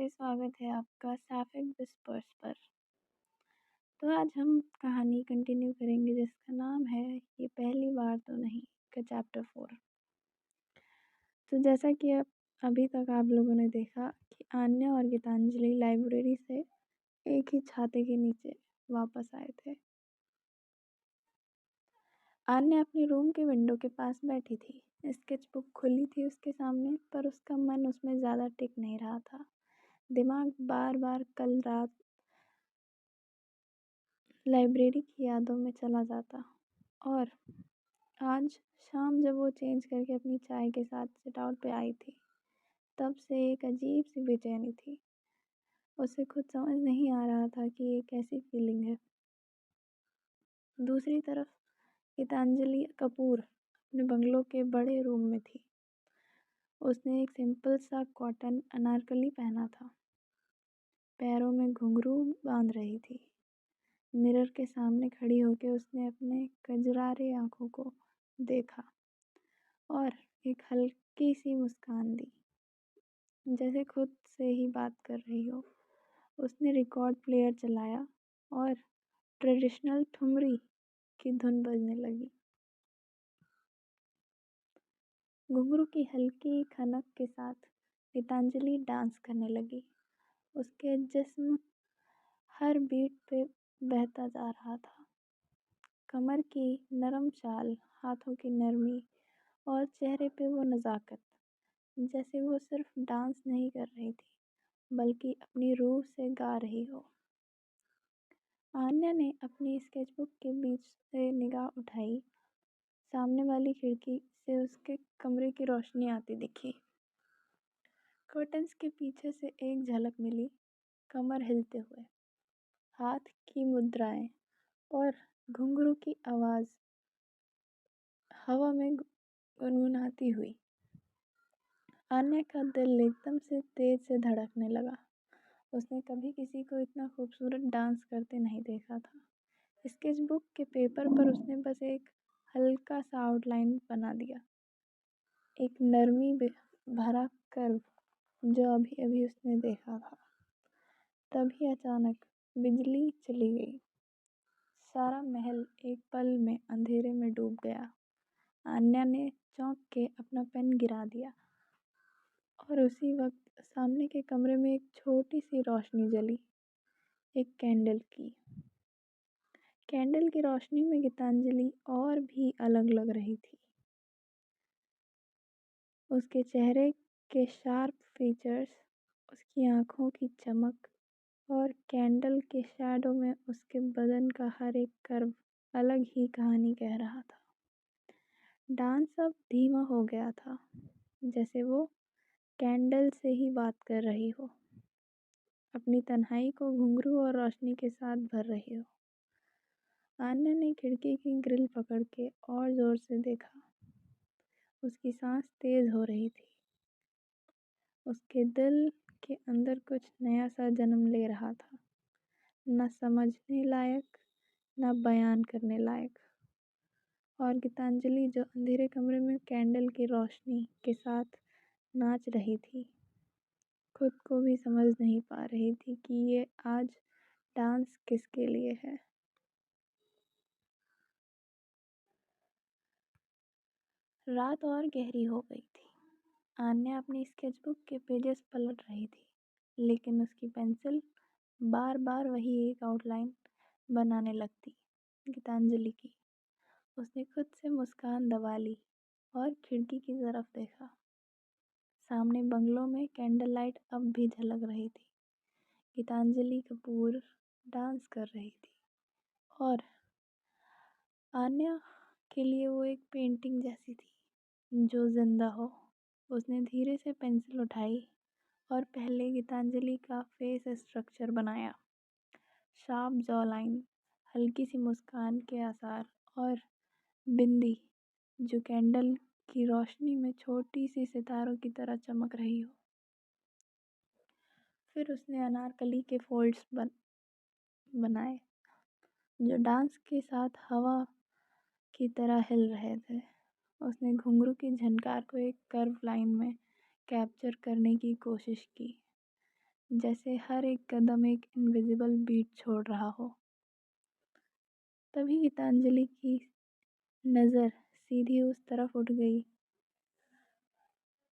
स्वागत है आपका सैफिक विस्पर्स पर। तो आज हम कहानी कंटिन्यू करेंगे जिसका नाम है ये पहली बार तो नहीं का चैप्टर 4। तो जैसा कि अब अभी तक आप लोगों ने देखा कि आन्या और गीतांजलि लाइब्रेरी से एक ही छाते के नीचे वापस आए थे। आन्या अपने रूम के विंडो के पास बैठी थी। स्केचबुक खुली थी उसके सामने, पर उसका मन उसमें ज़्यादा टिक नहीं रहा था। दिमाग बार बार कल रात लाइब्रेरी की यादों में चला जाता। और आज शाम जब वो चेंज करके अपनी चाय के साथ सिट आउट पे आई थी, तब से एक अजीब सी बेचैनी थी। उसे खुद समझ नहीं आ रहा था कि ये कैसी फीलिंग है। दूसरी तरफ गीतांजलि कपूर अपने बंगलों के बड़े रूम में थी। उसने एक सिंपल सा कॉटन अनारकली पहना था, पैरों में घुंघरू बांध रही थी। मिरर के सामने खड़ी होकर उसने अपने कजरारे आंखों को देखा और एक हल्की सी मुस्कान दी, जैसे खुद से ही बात कर रही हो। उसने रिकॉर्ड प्लेयर चलाया और ट्रेडिशनल ठुमरी की धुन बजने लगी। घुंघरू की हल्की खनक के साथ गीतांजलि डांस करने लगी। उसके जिस्म हर बीट पे बहता जा रहा था। कमर की नरम चाल, हाथों की नरमी और चेहरे पे वो नज़ाकत, जैसे वो सिर्फ डांस नहीं कर रही थी बल्कि अपनी रूह से गा रही हो। आन्या ने अपनी स्केचबुक के बीच से निगाह उठाई। सामने वाली खिड़की से उसके कमरे की रोशनी आती दिखी। कर्टन्स के पीछे से एक झलक मिली, कमर हिलते हुए, हाथ की मुद्राएं और घुंघरू की आवाज़ हवा में गुनगुनाती हुई। आन्या का दिल एकदम से तेज से धड़कने लगा। उसने कभी किसी को इतना खूबसूरत डांस करते नहीं देखा था। स्केचबुक के पेपर पर उसने बस एक हल्का सा आउटलाइन बना दिया, एक नरमी भरा कर्व जो अभी अभी उसने देखा था। तभी अचानक बिजली चली गई। सारा महल एक पल में अंधेरे में डूब गया। आन्या ने चौंक के अपना पेन गिरा दिया और उसी वक्त सामने के कमरे में एक छोटी सी रोशनी जली, एक कैंडल की। कैंडल की रोशनी में गीतांजलि और भी अलग लग रही थी। उसके चेहरे के शार्प फीचर्स, उसकी आंखों की चमक और कैंडल के शैडो में उसके बदन का हर एक कर्व अलग ही कहानी कह रहा था। डांस अब धीमा हो गया था, जैसे वो कैंडल से ही बात कर रही हो, अपनी तन्हाई को घुंघरू और रोशनी के साथ भर रही हो। आन्या ने खिड़की की ग्रिल पकड़ के और जोर से देखा। उसकी सांस तेज हो रही थी। उसके दिल के अंदर कुछ नया सा जन्म ले रहा था, न समझने लायक, न बयान करने लायक। और गीतांजलि जो अंधेरे कमरे में कैंडल की रोशनी के साथ नाच रही थी, खुद को भी समझ नहीं पा रही थी कि ये आज डांस किसके लिए है। रात और गहरी हो गई थी। आन्या अपनी स्केचबुक के पेजेस पलट रही थी, लेकिन उसकी पेंसिल बार बार वही एक आउटलाइन बनाने लगती, गीतांजलि की। उसने खुद से मुस्कान दबा ली और खिड़की की तरफ देखा। सामने बंगलों में कैंडल लाइट अब भी झलक रही थी। गीतांजलि कपूर डांस कर रही थी और आन्या के लिए वो एक पेंटिंग जैसी थी जो जिंदा हो। उसने धीरे से पेंसिल उठाई और पहले गीतांजलि का फेस स्ट्रक्चर बनाया। शार्प जॉ लाइन, हल्की सी मुस्कान के आसार और बिंदी जो कैंडल की रोशनी में छोटी सी सितारों की तरह चमक रही हो। फिर उसने अनारकली के फोल्ड्स बनाए जो डांस के साथ हवा की तरह हिल रहे थे। उसने घुंघरू की झनकार को एक कर्व लाइन में कैप्चर करने की कोशिश की, जैसे हर एक कदम एक इनविजिबल बीट छोड़ रहा हो। तभी गीतांजलि की नज़र सीधी उस तरफ उठ गई।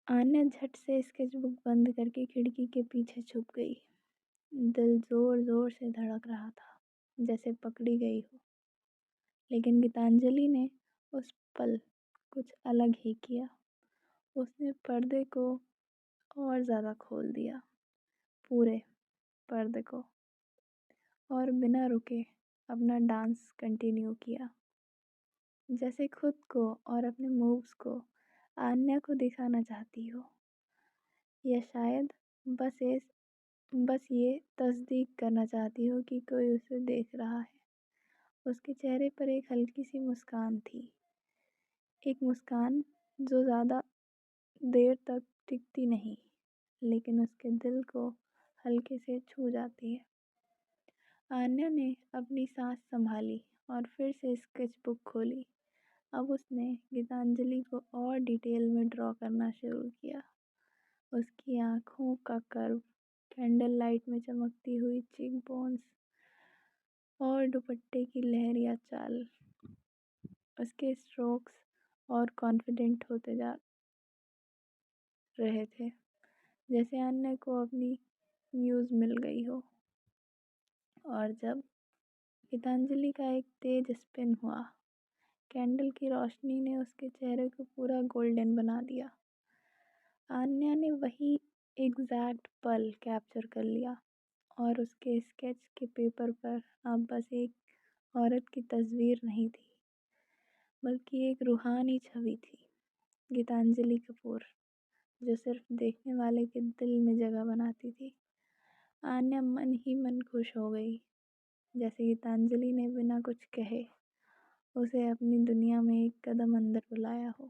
आन्या झट से स्केचबुक बंद करके खिड़की के पीछे छुप गई। दिल जोर जोर से धड़क रहा था, जैसे पकड़ी गई हो। लेकिन गीतांजलि ने उस पल कुछ अलग ही किया। उसने पर्दे को और ज़्यादा खोल दिया, पूरे पर्दे को, और बिना रुके अपना डांस कंटिन्यू किया, जैसे खुद को और अपने मूव्स को आन्या को दिखाना चाहती हो, या शायद बस ये तस्दीक करना चाहती हो कि कोई उसे देख रहा है। उसके चेहरे पर एक हल्की सी मुस्कान थी, एक मुस्कान जो ज़्यादा देर तक टिकती नहीं, लेकिन उसके दिल को हल्के से छू जाती है। आन्या ने अपनी सांस संभाली और फिर से स्केचबुक खोली। अब उसने गीतांजलि को और डिटेल में ड्रॉ करना शुरू किया। उसकी आँखों का कर्व, कैंडल लाइट में चमकती हुई चीक बोन्स और दुपट्टे की लहरिया चाल। उसके स्ट्रोक्स और कॉन्फिडेंट होते जा रहे थे, जैसे अन्य को अपनी म्यूज़ मिल गई हो। और जब गीतांजलि का एक तेज स्पिन हुआ, कैंडल की रोशनी ने उसके चेहरे को पूरा गोल्डन बना दिया। आन्या ने वही एग्जैक्ट पल कैप्चर कर लिया, और उसके स्केच के पेपर पर अब बस एक औरत की तस्वीर नहीं थी, बल्कि एक रूहानी छवि थी, गीतांजलि कपूर, जो सिर्फ देखने वाले के दिल में जगह बनाती थी। आन्या मन ही मन खुश हो गई, जैसे गीतांजलि ने बिना कुछ कहे उसे अपनी दुनिया में एक कदम अंदर बुलाया हो।